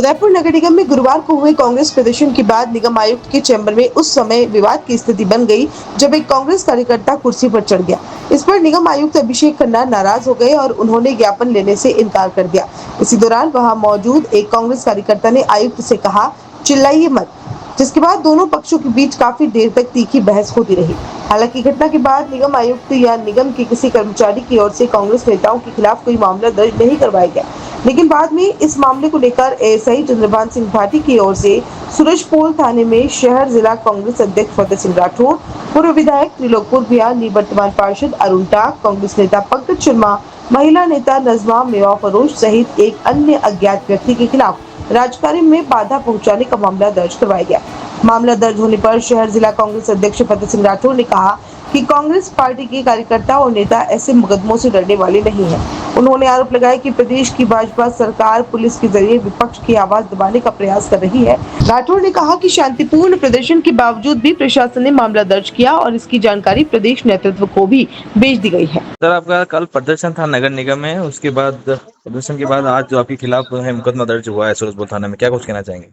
उदयपुर नगर निगम में गुरुवार को हुए कांग्रेस प्रदर्शन के बाद निगम आयुक्त के चैम्बर में उस समय विवाद की स्थिति बन गई जब एक कांग्रेस कार्यकर्ता कुर्सी पर चढ़ गया। इस पर निगम आयुक्त अभिषेक खन्ना नाराज हो गए और उन्होंने ज्ञापन लेने से इनकार कर दिया। इसी दौरान वहां मौजूद एक कांग्रेस कार्यकर्ता ने आयुक्त से कहा, चिल्लाइए मत, जिसके बाद दोनों पक्षों के बीच काफी देर तक तीखी बहस होती रही। हालांकि घटना के बाद निगम आयुक्त या निगम के किसी कर्मचारी की ओर से कांग्रेस नेताओं के खिलाफ कोई मामला दर्ज नहीं करवाया गया, लेकिन बाद में इस मामले को लेकर एएसआई चंद्रभान सिंह भाटी की ओर से सूरजपोल थाने में शहर जिला कांग्रेस अध्यक्ष फतेह सिंह राठौर, पूर्व विधायक त्रिलोकपुर बिहार, निवर्तमान पार्षद अरुण टाक, कांग्रेस नेता पंकज शर्मा, महिला नेता नजमा मेवा फरोश सहित एक अन्य अज्ञात व्यक्ति के खिलाफ राजकार्य में बाधा पहुंचाने का मामला दर्ज करवाया गया। मामला दर्ज होने पर शहर जिला कांग्रेस अध्यक्ष फतेह सिंह राठौर ने कहा कि कांग्रेस पार्टी के कार्यकर्ता और नेता ऐसे मुकदमों से डरने वाले नहीं हैं। उन्होंने आरोप लगाया कि प्रदेश की भाजपा सरकार पुलिस के जरिए विपक्ष की आवाज दबाने का प्रयास कर रही है। राठौर ने कहा कि शांतिपूर्ण प्रदर्शन के बावजूद भी प्रशासन ने मामला दर्ज किया और इसकी जानकारी प्रदेश नेतृत्व को भी भेज दी गई है। सर, आपका कल प्रदर्शन था नगर निगम में, उसके बाद प्रदर्शन के बाद आज जो आपके खिलाफ है मुकदमा दर्ज हुआ है सूरजपुर थाने में, क्या कुछ कहना चाहेंगे?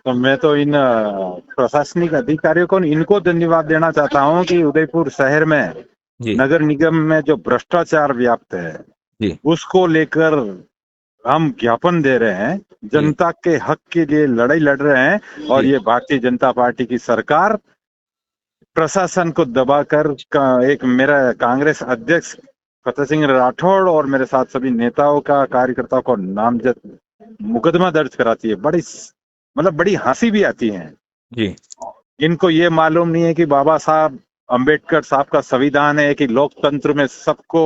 तो मैं तो इन प्रशासनिक अधिकारियों को इनको धन्यवाद देना चाहता हूं कि उदयपुर शहर में जी नगर निगम में जो भ्रष्टाचार व्याप्त है जी उसको लेकर हम ज्ञापन दे रहे हैं, जनता के हक के लिए लड़ाई लड़ रहे हैं और ये भारतीय जनता पार्टी की सरकार प्रशासन को दबाकर एक मेरा कांग्रेस अध्यक्ष फतेह सिंह राठौड़ और मेरे साथ सभी नेताओं का कार्यकर्ताओं को नामजद मुकदमा दर्ज कराती है। बड़ी हंसी भी आती है। जी इनको ये मालूम नहीं है कि बाबा साहब अंबेडकर साहब का संविधान है कि लोकतंत्र में सबको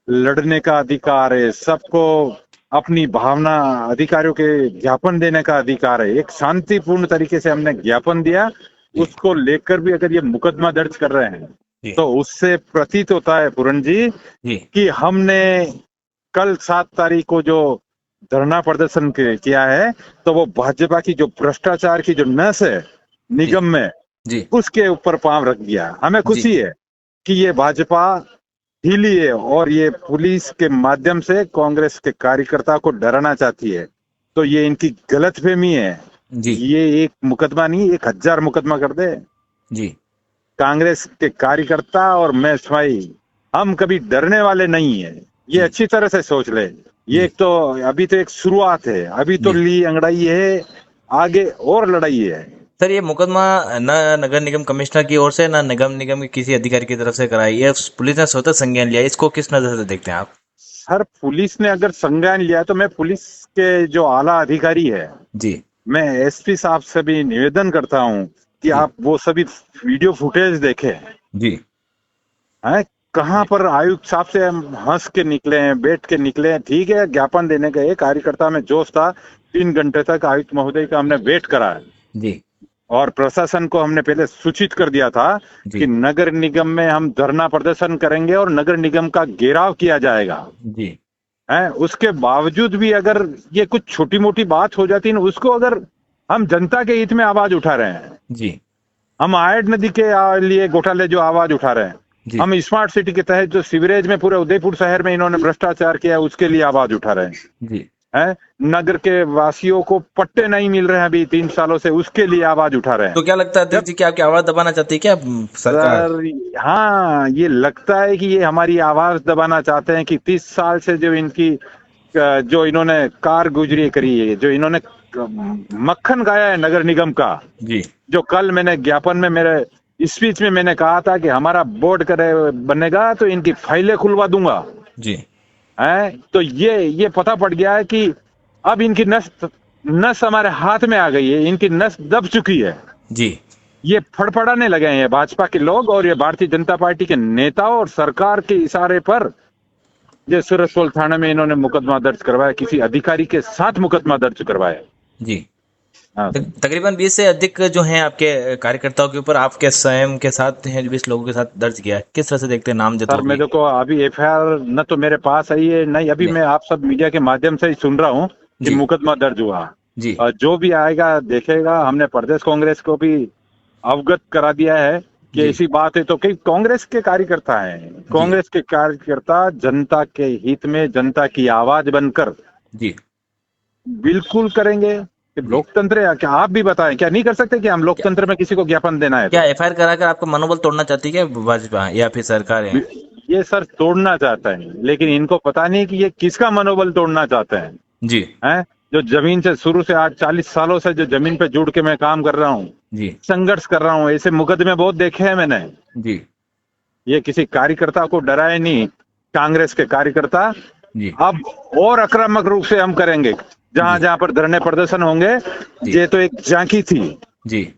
लड़ने का अधिकार है, सबको अपनी भावना अधिकारियों के ज्ञापन देने का अधिकार है। एक शांतिपूर्ण तरीके से हमने ज्ञापन दिया, उसको लेकर भी अगर ये मुकदमा दर्ज कर रहे हैं तो उससे प्रतीत होता है पूरन जी कि हमने कल 7 तारीख को जो धरना प्रदर्शन किया है तो वो भाजपा की जो भ्रष्टाचार की जो नस है निगम में उसके ऊपर पांव रख दिया। हमें खुशी है कि ये भाजपा ढीली है और ये पुलिस के माध्यम से कांग्रेस के कार्यकर्ता को डराना चाहती है, तो ये इनकी गलतफहमी है। ये एक मुकदमा नहीं, 1000 मुकदमा कर दे। कांग्रेस के कार्यकर्ता और मैं स्वयं हम कभी डरने वाले नहीं है, ये अच्छी तरह से सोच ले। ये एक तो अभी तो एक शुरुआत है, अभी तो ली अंगड़ाई है, आगे और लड़ाई है। सर, ये मुकदमा न नगर निगम कमिश्नर की ओर से न निगम के किसी अधिकारी की तरफ से कराई है, पुलिस ने स्वतः संज्ञान लिया, इसको किस नजर से देखते हैं आप? सर, पुलिस ने अगर संज्ञान लिया तो मैं पुलिस के जो आला अधिकारी है मैं एसपी साहब से भी निवेदन करता हूं कि आप वो सभी वीडियो फुटेज देखें। कहाँ पर आयुक्त साहब से हम हंस के निकले हैं, बैठ के निकले हैं, ठीक है, ज्ञापन देने गए, कार्यकर्ता में जोश था, 3 घंटे तक आयुक्त महोदय का हमने वेट करा है और प्रशासन को हमने पहले सूचित कर दिया था कि नगर निगम में हम धरना प्रदर्शन करेंगे और नगर निगम का घेराव किया जाएगा। उसके बावजूद भी अगर ये कुछ छोटी मोटी बात हो जाती है, उसको अगर हम जनता के हित में आवाज उठा रहे हैं, हम आयड नदी के लिए घोटाले जो आवाज उठा रहे हैं, हम स्मार्ट सिटी के तहत जो सीवरेज में पूरे उदयपुर शहर में इन्होंने भ्रष्टाचार किया उसके लिए आवाज उठा रहे हैं, नगर के वासियों को पट्टे नहीं मिल रहे हैं अभी 3 सालों से, उसके लिए आवाज उठा रहे हैं। तो क्या लगता है अध्यक्ष जी कि आपकी आवाज दबाना चाहती है क्या सरकार? हाँ, ये लगता है कि ये हमारी आवाज दबाना चाहते हैं कि 30 साल से जो इन्होंने कार गुजरी करी है, जो इन्होंने मक्खन गाया है नगर निगम का, जो कल मैंने ज्ञापन में मेरे स्पीच में मैंने कहा था कि हमारा बोर्ड बनेगा तो इनकी फाइलें खुलवा दूंगा। तो ये पता पड़ गया है कि अब इनकी नस हमारे हाथ में आ गई है, इनकी नस दब चुकी है। ये फड़फड़ाने लगे हैं भाजपा के लोग और ये भारतीय जनता पार्टी के नेताओं और सरकार के इशारे पर जो सूरजपोल थाने में इन्होंने मुकदमा दर्ज करवाया, किसी अधिकारी के साथ मुकदमा दर्ज करवाया। तकरीबन 20 से अधिक जो हैं आपके कार्यकर्ताओं के ऊपर आपके स्वयं के साथ हैं 20 लोगों के साथ दर्ज किया है, किस तरह से देखते हैं नाम सर, मैं देखो अभी एफआईआर न तो मेरे पास आई है नहीं, अभी मैं आप सब मीडिया के माध्यम से ही सुन रहा हूँ कि मुकदमा दर्ज हुआ। और जो भी आएगा देखेगा, हमने प्रदेश कांग्रेस को भी अवगत करा दिया है कि ऐसी बात है। तो कई कांग्रेस के कार्यकर्ता हैं, कांग्रेस के कार्यकर्ता जनता के हित में जनता की आवाज बनकर बिल्कुल करेंगे। कि लोकतंत्र है क्या? आप भी बताएं, क्या नहीं कर सकते? कि हम लोकतंत्र में किसी को ज्ञापन देना है क्या तो? एफआईआर कराकर आपका मनोबल तोड़ना चाहती है क्या भाजपा या फिर सरकार है? ये सर तोड़ना चाहता है, लेकिन इनको पता नहीं कि ये किसका मनोबल तोड़ना चाहते हैं। जी हैं जो जमीन से शुरू से आज 40 सालों से जो जमीन पे जुड़ के मैं काम कर रहा हूँ, जी संघर्ष कर रहा हूँ, ऐसे मुकदमे बहुत देखे हैं मैंने। जी ये किसी कार्यकर्ता को डराए नहीं, कांग्रेस के कार्यकर्ता जी अब और आक्रामक रूप से हम करेंगे। जहां जी जहां पर धरने प्रदर्शन होंगे, जी ये तो एक झांकी थी, जी।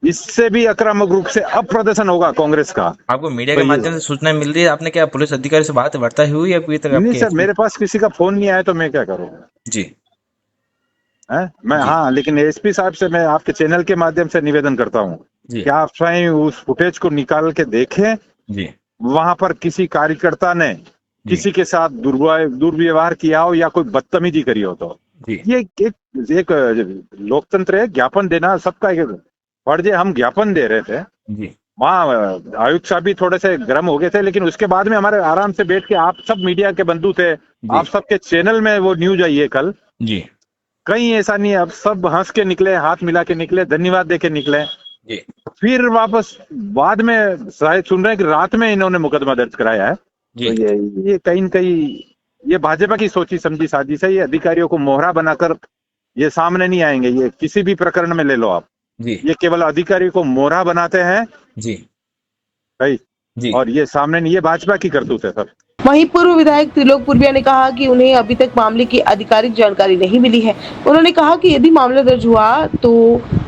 इससे भी आक्रामक रूप से अब प्रदर्शन होगा कांग्रेस का। आपको मीडिया तो के ये माध्यम से सूचना मिल रही है, आपने क्या पुलिस अधिकारी से बात वार्ता हुई है अभी तक नहीं आपके सर, एसपी? मेरे पास किसी का फोन नहीं आया तो मैं क्या करूँ? जी है मैं, जी हाँ, लेकिन एसपी साहब से मैं आपके चैनल के माध्यम से निवेदन करता हूँ जी कि आप स्वयं उस फुटेज को निकाल के देखें। जी वहां पर किसी कार्यकर्ता ने जी किसी के साथ दुर्व्यवहार किया हो या कोई बदतमीजी करी हो तो जी ये एक लोकतंत्र है। ज्ञापन देना सबका एक फर्ज है। हम ज्ञापन दे रहे थे जी वहाँ, आयुक्त साहब भी थोड़े से गर्म हो गए थे, लेकिन उसके बाद में हमारे आराम से बैठ के, आप सब मीडिया के बंधु थे, जी आप सबके चैनल में वो न्यूज आई है कल। जी कहीं ऐसा नहीं है, अब सब हंस के निकले, हाथ मिला के निकले, धन्यवाद दे के निकले। जी फिर वापस बाद में शायद सुन रहे हैं कि रात में इन्होंने मुकदमा दर्ज कराया है। तो जी ये कहीं न कहीं ये भाजपा की सोची समझी साजिश है। ये अधिकारियों को मोहरा बनाकर ये सामने नहीं आएंगे। ये किसी भी प्रकरण में ले लो आप, जी ये केवल अधिकारी को मोहरा बनाते हैं जी भाई, जी और ये सामने नहीं, ये भाजपा की करतूत है सर। वहीं पूर्व विधायक त्रिलोक पूर्विया ने कहा कि उन्हें अभी तक मामले की आधिकारिक जानकारी नहीं मिली है। उन्होंने कहा कि यदि मामला दर्ज हुआ तो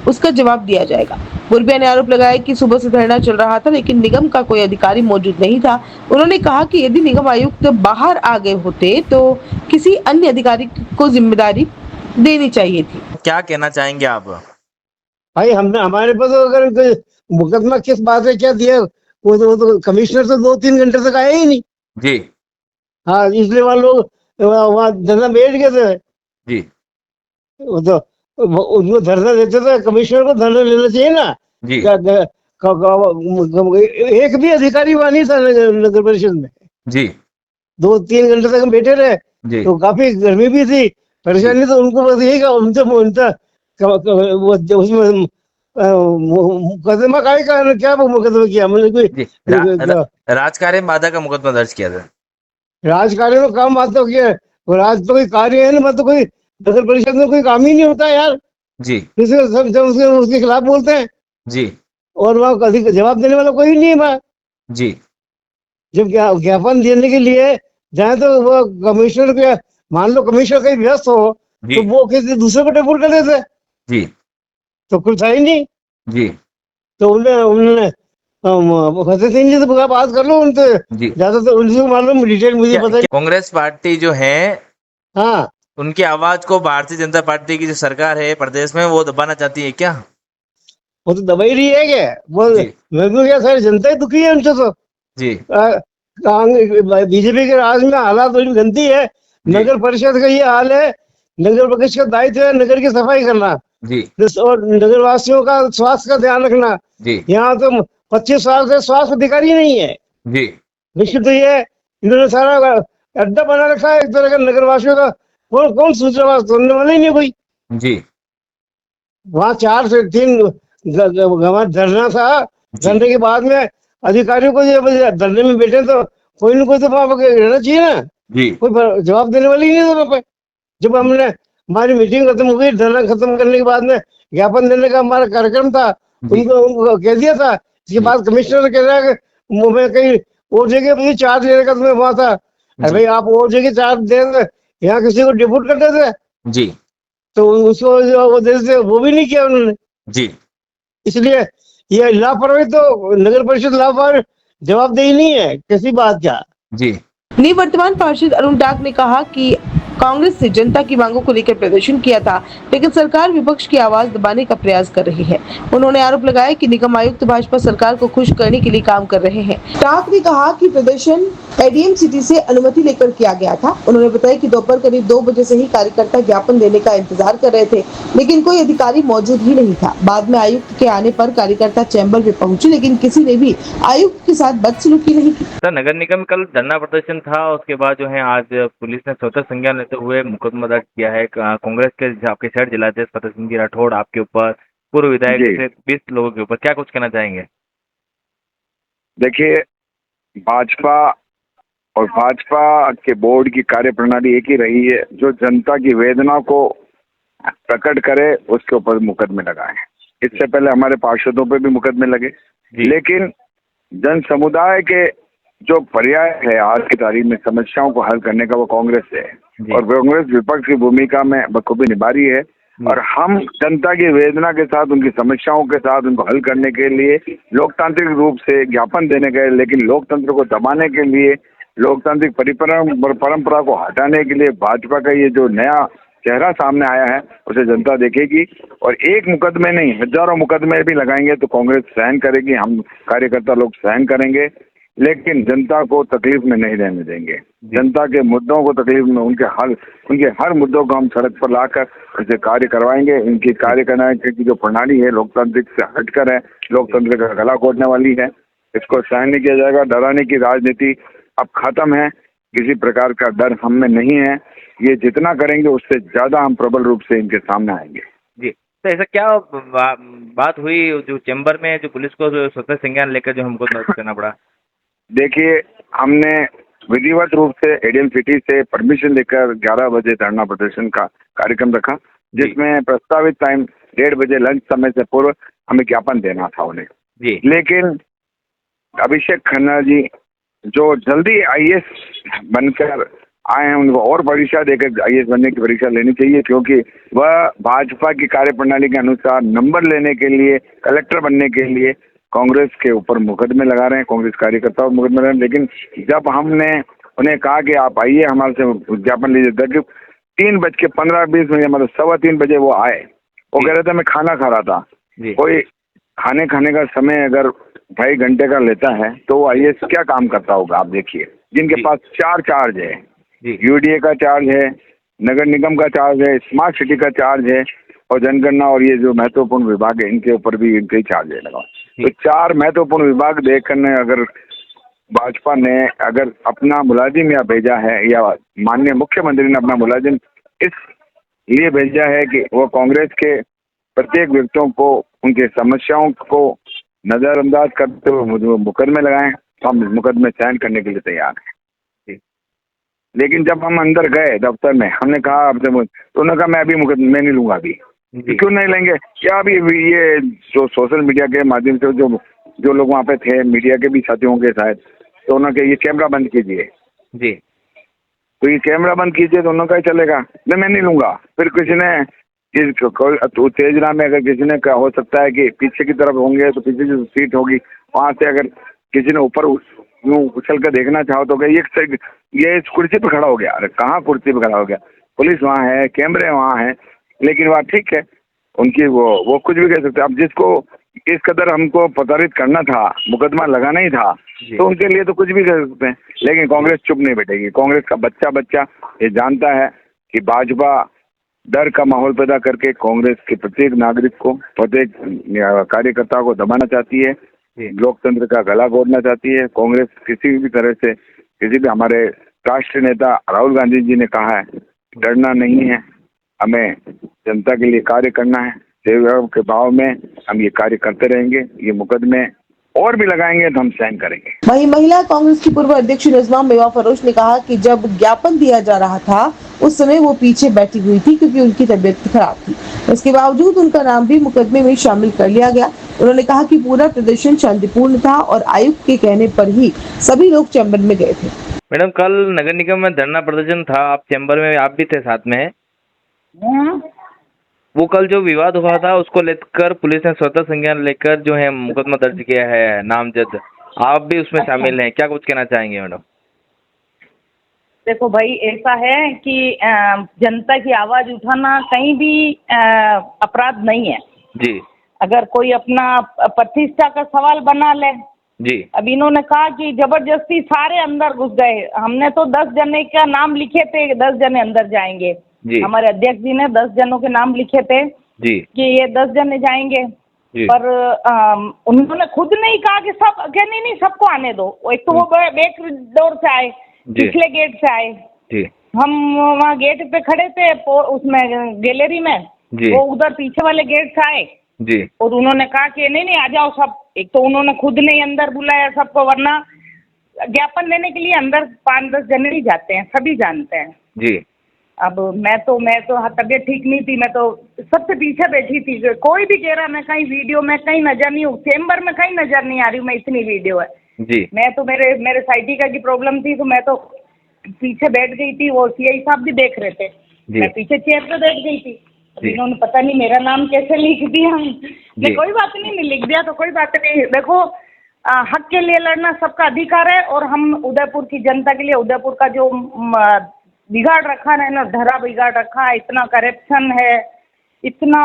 उसका जवाब दिया जाएगा। पूर्विया ने आरोप लगाया कि सुबह से धरना चल रहा था लेकिन निगम का कोई अधिकारी मौजूद नहीं था। उन्होंने कहा कि यदि निगम आयुक्त बाहर आ गए होते तो किसी अन्य अधिकारी को जिम्मेदारी देनी चाहिए थी। क्या कहना चाहेंगे आप? भाई हमने हमारे पास तो अगर कोई मुकदमा किस बात है क्या दिया, वो तो कमिश्नर तो 2-3 घंटे तक आया ही नहीं। जी हाँ, इसलिए वहाँ लोग वहाँ धरना बैठ गए थे। जी वो तो उनको धरना देते थे, कमिश्नर को धरना लेना चाहिए ना। जी क्या एक भी अधिकारी वहाँ नहीं था नगर परिषद में। जी 2-3 घंटे तक हम बैठे रहे, जी तो काफी गर्मी भी थी, परेशानी तो उनको बस यही उनका उसमें मुकदमा क्या मुकदमा किया हमने कोई जी राजकार्य में बाधा का मुकदमा दर्ज किया था। राजकार्य में काम बात तो किया, वो राज तो कोई कार्य है ना, मतलब कोई नगर परिषद में कोई काम ही नहीं होता यार। जी किसी सब उसके खिलाफ बोलते हैं, जी और वहाँ कभी जवाब देने वाला कोई नहीं है वहाँ। जी जब ज्ञापन देने के लिए जाए तो वो कमिश्नर के, मान लो कमिश्नर कहीं व्यस्त हो जी तो वो किसी दूसरे को टेबल कर देते, जी तो कुछ था ही नहीं। जी तो उन्होंने फतेह सिंह जी से बात कर लो उनसे, जी ज्यादा तो उनसे मालूम, डिटेल मुझे क्या, पता क्या कांग्रेस पार्टी जो है हाँ, उनकी आवाज को भारतीय जनता पार्टी की जो सरकार है प्रदेश में वो दबाना चाहती है क्या? वो तो दबा ही रही है क्या वो। जी मेरे को क्या, सारी जनता ही दुखी है उनसे तो। जी बीजेपी के राज में हालात बड़ी गंदी है। जी नगर परिषद का ये हाल है, नगर परिषद का दायित्व है नगर की सफाई करना जी और नगर वासियों का स्वास्थ्य का ध्यान रखना। जी यहाँ तो 25 साल से स्वास्थ्य अधिकारी नहीं है। जी निश्चित तो ये है, इन्होंने सारा अड्डा बना रखा है एक तरह का नगर वासियों का। कौन कौन सूचना सुनने वाला ही नहीं कोई। जी वहाँ 4 से 3 धरना था, धरने के बाद में अधिकारियों को ये धरने में बैठे तो कोई ना कोई तो वहाँ पे रहना चाहिए ना, जी कोई जवाब देने वाली ही नहीं था वहाँ पे। जब हमने हमारी मीटिंग खत्म हो गई, धरना खत्म करने के बाद में ज्ञापन देने का हमारा कार्यक्रम था, जी उनको कह दिया था। इसके बाद कमिश्नर कह रहा है कि मैं कहीं और जगह मुझे चार्ज लेने का तुम्हें वहाँ था। अरे भाई, आप और जगह चार्ज दे, यहाँ किसी को डिपोट कर देते, जी तो उसको वो दे देते, वो भी नहीं किया उन्होंने। जी इसलिए ये लापरवाही तो नगर परिषद लापरवाही जवाबदेही नहीं है किसी बात का। जी निवर्तमान पार्षद अरुण डाक ने कहा कि कांग्रेस से जनता की मांगों को लेकर प्रदर्शन किया था, लेकिन सरकार विपक्ष की आवाज दबाने का प्रयास कर रही है। उन्होंने आरोप लगाया कि निगम आयुक्त भाजपा सरकार को खुश करने के लिए काम कर रहे हैं। डाक ने कहा कि प्रदर्शन एडीएम सिटी से अनुमति लेकर किया गया था। उन्होंने बताया कि दोपहर करीब 2 बजे से ही कार्यकर्ता ज्ञापन देने का इंतजार कर रहे थे, लेकिन कोई अधिकारी मौजूद ही नहीं था। बाद में आयुक्त के आने पर कार्यकर्ता चैम्बर में पहुंचे, लेकिन किसी ने भी आयुक्त के साथ बदसलूकी नहीं की। सर, नगर निगम कल धरना प्रदर्शन था, उसके बाद जो है आज पुलिस ने स्वतः संज्ञान लेते करते हुए मुकदमा दर्ज किया है कांग्रेस के आपके शहर जिलाध्यक्ष फतेह सिंह जी राठौड़ आपके ऊपर, पूर्व विधायक जी से 20 लोगों के ऊपर, क्या कुछ कहना चाहेंगे? देखिए, भाजपा और भाजपा के बोर्ड की कार्यप्रणाली एक ही रही है, जो जनता की वेदना को प्रकट करे उसके ऊपर मुकदमे लगाए। इससे पहले हमारे पार्षदों पे भी मुकदमे लगे, जी। लेकिन जन समुदाय के जो पर्याय है आज की तारीख में समस्याओं को हल करने का, वो कांग्रेस है जी। और कांग्रेस विपक्ष की भूमिका में बखूबी निभा रही है। और हम जनता की वेदना के साथ, उनकी समस्याओं के साथ उनको हल करने के लिए लोकतांत्रिक रूप से ज्ञापन देने गए, लेकिन लोकतंत्र को दबाने के लिए, लोकतांत्रिक परंपरा को हटाने के लिए भाजपा का ये जो नया चेहरा सामने आया है उसे जनता देखेगी। और एक मुकदमे नहीं, हजारों मुकदमे भी लगाएंगे तो कांग्रेस सहन करेगी, हम कार्यकर्ता लोग सहन करेंगे, लेकिन जनता को तकलीफ में नहीं रहने देंगे। जनता के मुद्दों को तकलीफ में, उनके हर मुद्दों को हम सड़क पर लाकर उसे कार्य करवाएंगे। इनकी कार्य करने की जो प्रणाली है लोकतांत्रिक से हटकर है, लोकतंत्र का गला घोटने वाली है, इसको सहन नहीं किया जाएगा। डराने की राजनीति अब खत्म है, किसी प्रकार का डर हम में नहीं है। ये जितना करेंगे उससे ज्यादा हम प्रबल रूप से इनके सामने आएंगे। जी, तो ऐसा क्या बात हुई जो चैम्बर में जो पुलिस को स्वतः संज्ञान लेकर जो हमको नोटिस करना पड़ा? देखिए, हमने विधिवत रूप से एडीएम सिटी से परमिशन लेकर 11 बजे धरना प्रदर्शन का कार्यक्रम रखा, जिसमें प्रस्तावित टाइम 1:30 बजे लंच समय से पूर्व हमें ज्ञापन देना था उन्हें। जी। लेकिन अभिषेक खन्ना जी जो जल्दी आईएएस बनकर आए हैं, उनको और परीक्षा देकर आईएएस बनने की परीक्षा लेनी चाहिए, क्योंकि वह भाजपा की कार्यप्रणाली के अनुसार नंबर लेने के लिए, कलेक्टर बनने के लिए कांग्रेस के ऊपर मुकदमे लगा रहे हैं, कांग्रेस कार्यकर्ता और मुकदमे लगा रहे हैं। लेकिन जब हमने उन्हें कहा कि आप आइए हमारे से ज्ञापन लीजिए, 3:15-20 मतलब 3:15 बजे वो आए। वो कह रहे थे मैं खाना खा रहा था। कोई खाने का समय अगर 2.5 घंटे का लेता है तो वो आईएएस क्या काम करता होगा, आप देखिए। जिनके पास 4 चार्ज है, यूडीए का चार्ज है, नगर निगम का चार्ज है, स्मार्ट सिटी का चार्ज है और जनगणना और ये जो महत्वपूर्ण विभाग है इनके ऊपर भी इनके ही चार्ज है लगा। तो 4 महत्वपूर्ण विभाग देखकर अगर भाजपा ने अगर अपना मुलाजिम या भेजा है, या माननीय मुख्यमंत्री ने अपना मुलाजिम इस लिए भेजा है कि वो कांग्रेस के प्रत्येक व्यक्तियों को उनके समस्याओं को नजरअंदाज करते हुए मुकदमे लगाएं, तो हम मुकदमे सहन करने के लिए तैयार हैं। लेकिन जब हम अंदर गए दफ्तर में, हमने कहा आपसे, तो उन्होंने कहा मैं अभी मुकदमे नहीं लूंगा। अभी क्यों नहीं लेंगे? क्या अभी ये जो सोशल मीडिया के माध्यम से जो लोग वहाँ पे थे, मीडिया के भी साथी होंगे शायद, तो उन्होंने कहा ये कैमरा बंद कीजिए। जी। तो ये कैमरा बंद कीजिए तो उन्होंने कहा चलेगा, मैं नहीं लूंगा। फिर किसी ने उत्तेजना में अगर किसी ने कहा, हो सकता है कि पीछे की तरफ होंगे तो पीछे जो सीट होगी वहां से अगर किसी ने ऊपर यूं उछल कर देखना चाहो तो ये इस कुर्सी पे खड़ा हो गया। अरे कहाँ कुर्सी पे खड़ा हो गया? पुलिस वहाँ है, कैमरे वहाँ है, लेकिन वह ठीक है, उनकी वो कुछ भी कह सकते हैं। अब जिसको इस कदर हमको प्रताड़ित करना था, मुकदमा लगाना ही था, तो उनके लिए तो कुछ भी कर सकते हैं। लेकिन कांग्रेस चुप नहीं बैठेगी। कांग्रेस का बच्चा ये जानता है कि भाजपा डर का माहौल पैदा करके कांग्रेस के प्रत्येक नागरिक को, प्रत्येक कार्यकर्ता को दबाना चाहती है, लोकतंत्र का गला घोटना चाहती है। कांग्रेस किसी भी तरह से, किसी भी, हमारे राष्ट्रीय नेता राहुल गांधी जी ने कहा है डरना नहीं है, हमें जनता के लिए कार्य करना है, सेवा के भाव में हम ये कार्य करते रहेंगे। ये मुकदमे और भी लगाएंगे तो हम सहन करेंगे। वहीं महिला कांग्रेस की पूर्व अध्यक्ष नजमा मेवा फरोश ने कहा कि जब ज्ञापन दिया जा रहा था उस समय वो पीछे बैठी हुई थी क्योंकि उनकी तबीयत खराब थी। इसके बावजूद उनका नाम भी मुकदमे में शामिल कर लिया गया। उन्होंने कहा कि पूरा प्रदर्शन शांतिपूर्ण था और आयुक्त के कहने पर ही सभी लोग चैम्बर में गए थे। मैडम, कल नगर निगम में धरना प्रदर्शन था, आप चैम्बर में, आप भी थे साथ में? वो कल जो विवाद हुआ था उसको लेकर पुलिस ने स्वतः संज्ञान लेकर जो है मुकदमा दर्ज किया है नामजद, आप भी उसमें शामिल हैं, क्या कुछ कहना चाहेंगे मैडम? देखो भाई, ऐसा है कि जनता की आवाज उठाना कहीं भी अपराध नहीं है जी। अगर कोई अपना प्रतिष्ठा का सवाल बना ले जी। अब इन्होंने कहा कि जबरदस्ती सारे अंदर घुस गए। हमने तो 10 जने का नाम लिखे थे, 10 जने अंदर जाएंगे। हमारे अध्यक्ष जी ने 10 जनों के नाम लिखे थे जी कि ये 10 जने जाएंगे, पर उन्होंने खुद नहीं कहा कि सब, नहीं सबको आने दो। एक तो वो बैक डोर से आए, पिछले गेट से आए जी। हम वहाँ गेट पे खड़े थे उसमें गैलरी में, जी। वो उधर पीछे वाले गेट से आए जी। और उन्होंने कहा कि नहीं नहीं आ जाओ सब। एक तो उन्होंने खुद नहीं अंदर बुलाया सबको, वरना ज्ञापन देने के लिए अंदर 5-10 जने ही जाते हैं, सभी जानते हैं। जी। अब मैं तो तबीयत ठीक नहीं थी, मैं तो सबसे पीछे बैठी थी। कोई भी कह रहा मैं कहीं वीडियो में कहीं नजर नहीं हूँ, चेम्बर में कहीं नजर नहीं आ रही हूँ मैं, इतनी वीडियो है। जी। मैं तो मेरे साइटिका की प्रॉब्लम थी तो मैं तो पीछे बैठ गई थी, वो सीआई साहब भी देख रहे थे, मैं पीछे चेयर पे बैठ गई थी। इन्होंने पता नहीं मेरा नाम कैसे लिख दिया। मैं कोई बात नहीं लिख दिया तो कोई बात नहीं। देखो हक के लिए लड़ना सबका अधिकार है, और हम उदयपुर की जनता के लिए, उदयपुर का जो बिगाड़ रखा है ना, धरा बिगाड़ रखा है, इतना करप्शन है, इतना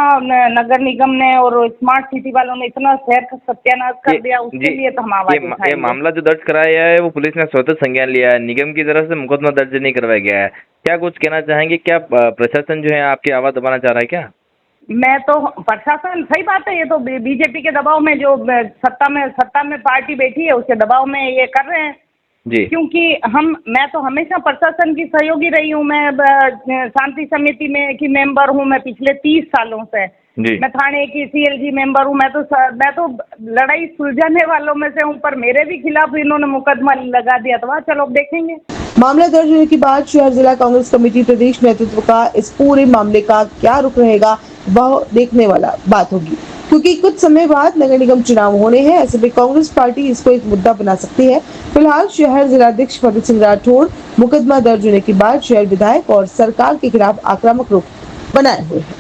नगर निगम ने और स्मार्ट सिटी वालों ने इतना शहर का सत्यानाश कर दिया, उसके लिए तो हम आवाज उठाएंगे। ये मामला जो दर्ज कराया है वो पुलिस ने स्वतः संज्ञान लिया है, निगम की तरफ से मुकदमा दर्ज नहीं करवाया गया है। क्या कुछ कहना चाहेंगे? क्या प्रशासन जो है आपकी आवाज दबाना चाह रहा है क्या? मैं तो प्रशासन, सही बात है, ये तो बीजेपी के दबाव में, जो सत्ता में पार्टी बैठी है उसके दबाव में ये कर रहे हैं जी। क्योंकि मैं तो हमेशा प्रशासन की सहयोगी रही हूँ। मैं शांति समिति में की मेंबर हूँ, मैं पिछले 30 सालों से। मैं थाने की सीएलजी मेंबर हूँ। मैं तो लड़ाई सुलझाने वालों में से हूँ, पर मेरे भी खिलाफ इन्होंने मुकदमा लगा दिया। तो चलो अब देखेंगे। मामला दर्ज होने के बाद शहर जिला कांग्रेस कमेटी प्रदेश नेतृत्व का इस पूरे मामले का क्या रुख रहेगा वह देखने वाला बात होगी, क्योंकि कुछ समय बाद नगर निगम चुनाव होने हैं। ऐसे में कांग्रेस पार्टी इसको एक मुद्दा बना सकती है। फिलहाल शहर जिलाध्यक्ष फतेह सिंह राठौड़ मुकदमा दर्ज होने के बाद शहर विधायक और सरकार के खिलाफ आक्रामक रुख बनाए हुए हैं।